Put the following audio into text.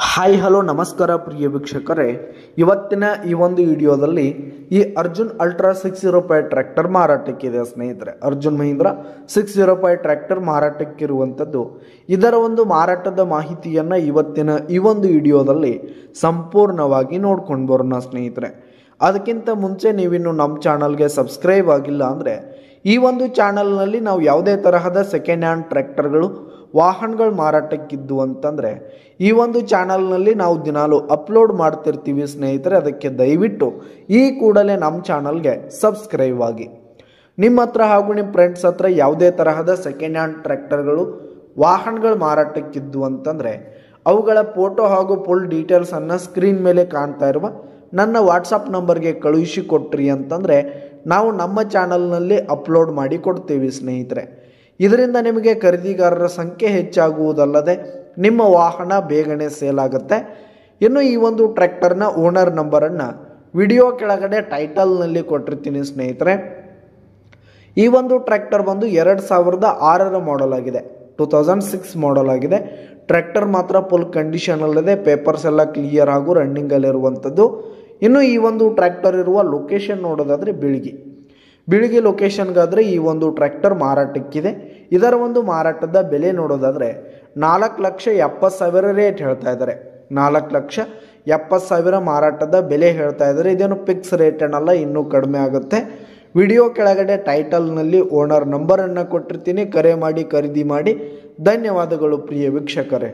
Hi hello ನಮಸ್ಕಾರ ಪ್ರಿಯ ವೀಕ್ಷಕರೇ, ಇವತ್ತಿನ ಈ ಒಂದು ವಿಡಿಯೋದಲ್ಲಿ ಈ ಅರ್ಜುನ್ ಅಲ್ಟ್ರಾ 605 ಟ್ರ್ಯಾಕ್ಟರ್ ಮಾರಾಟಕ್ಕಿದೆ ಸ್ನೇಹಿತರೆ. ಅರ್ಜುನ್ ಮಹೀಂದ್ರ 605 ಟ್ರ್ಯಾಕ್ಟರ್ ಮಾರಾಟಕ್ಕಿರುವಂಥದ್ದು. ಇದರ ಒಂದು ಮಾರಾಟದ ಮಾಹಿತಿಯನ್ನು ಇವತ್ತಿನ ಈ ಒಂದು ವಿಡಿಯೋದಲ್ಲಿ ಸಂಪೂರ್ಣವಾಗಿ ನೋಡ್ಕೊಂಡು ಬರೋಣ ಸ್ನೇಹಿತರೆ. ಅದಕ್ಕಿಂತ ಮುಂಚೆ ನೀವಿನ್ನು ನಮ್ಮ ಚಾನಲ್ಗೆ ಸಬ್ಸ್ಕ್ರೈಬ್ ಆಗಿಲ್ಲ ಅಂದರೆ ಈ ಒಂದು ಚಾನಲ್ನಲ್ಲಿ ನಾವು ಯಾವುದೇ ತರಹದ ಸೆಕೆಂಡ್ ಹ್ಯಾಂಡ್ ಟ್ರ್ಯಾಕ್ಟರ್ಗಳು ವಾಹನಗಳು ಮಾರಾಟಕ್ಕಿದ್ದು ಅಂತಂದರೆ ಈ ಒಂದು ಚಾನಲ್ನಲ್ಲಿ ನಾವು ದಿನಾಲು ಅಪ್ಲೋಡ್ ಮಾಡ್ತಿರ್ತೀವಿ ಸ್ನೇಹಿತರೆ. ಅದಕ್ಕೆ ದಯವಿಟ್ಟು ಈ ಕೂಡಲೇ ನಮ್ಮ ಚಾನಲ್ಗೆ ಸಬ್ಸ್ಕ್ರೈಬ್ ಆಗಿ. ನಿಮ್ಮ ಹತ್ರ ಹಾಗೂ ನಿಮ್ಮ ಫ್ರೆಂಡ್ಸ್ ಹತ್ರ ಯಾವುದೇ ತರಹದ ಸೆಕೆಂಡ್ ಹ್ಯಾಂಡ್ ಟ್ರ್ಯಾಕ್ಟರ್ಗಳು ವಾಹನಗಳು ಮಾರಾಟಕ್ಕಿದ್ದು ಅಂತಂದರೆ ಅವುಗಳ ಫೋಟೋ ಹಾಗೂ ಫುಲ್ ಡೀಟೇಲ್ಸನ್ನು ಸ್ಕ್ರೀನ್ ಮೇಲೆ ಕಾಣ್ತಾ ಇರುವ ನನ್ನ ವಾಟ್ಸಪ್ ನಂಬರ್ಗೆ ಕಳುಹಿಸಿ ಕೊಟ್ರಿ ಅಂತಂದರೆ ನಾವು ನಮ್ಮ ಚಾನಲ್ನಲ್ಲಿ ಅಪ್ಲೋಡ್ ಮಾಡಿ ಕೊಡ್ತೀವಿ ಸ್ನೇಹಿತರೆ. ಇದರಿಂದ ನಿಮಗೆ ಖರೀದಿಗಾರರ ಸಂಖ್ಯೆ ಹೆಚ್ಚಾಗುವುದಲ್ಲದೆ ನಿಮ್ಮ ವಾಹನ ಬೇಗನೆ ಸೇಲ್ ಆಗುತ್ತೆ. ಇನ್ನು ಈ ಒಂದು ಟ್ರ್ಯಾಕ್ಟರ್ನ ಓನರ್ ನಂಬರನ್ನು ವಿಡಿಯೋ ಕೆಳಗಡೆ ಟೈಟಲ್ನಲ್ಲಿ ಕೊಟ್ಟಿರ್ತೀನಿ ಸ್ನೇಹಿತರೆ. ಈ ಒಂದು ಟ್ರ್ಯಾಕ್ಟರ್ ಬಂದು 2006 ಮಾಡಲ್ ಆಗಿದೆ, 2006 ಮಾಡಲ್ ಆಗಿದೆ. ಟ್ರ್ಯಾಕ್ಟರ್ ಮಾತ್ರ ಫುಲ್ ಕಂಡೀಷನಲ್ಲಿದೆ, ಪೇಪರ್ಸ್ ಎಲ್ಲ ಕ್ಲಿಯರ್ ಹಾಗೂ ರನ್ನಿಂಗಲ್ಲಿರುವಂಥದ್ದು. ಇನ್ನು ಈ ಒಂದು ಟ್ರ್ಯಾಕ್ಟರ್ ಇರುವ ಲೊಕೇಶನ್ ನೋಡೋದಾದರೆ ಬಿಳಿಗಿ ಲೊಕೇಶನ್ಗಾದರೆ ಈ ಒಂದು ಟ್ರ್ಯಾಕ್ಟರ್ ಮಾರಾಟಕ್ಕಿದೆ. ಇದರ ಒಂದು ಮಾರಾಟದ ಬೆಲೆ ನೋಡೋದಾದರೆ 4,70,000 ರೇಟ್ ಹೇಳ್ತಾ ಇದ್ದಾರೆ. 4,70,000 ಮಾರಾಟದ ಬೆಲೆ ಹೇಳ್ತಾ ಇದ್ದಾರೆ. ಇದೇನು ಫಿಕ್ಸ್ ರೇಟ್ ಏನಲ್ಲ, ಇನ್ನೂ ಕಡಿಮೆ ಆಗುತ್ತೆ. ವಿಡಿಯೋ ಕೆಳಗಡೆ ಟೈಟಲ್ನಲ್ಲಿ ಓನರ್ ನಂಬರನ್ನು ಕೊಟ್ಟಿರ್ತೀನಿ, ಕರೆ ಮಾಡಿ ಖರೀದಿ ಮಾಡಿ. ಧನ್ಯವಾದಗಳು ಪ್ರಿಯ ವೀಕ್ಷಕರೇ.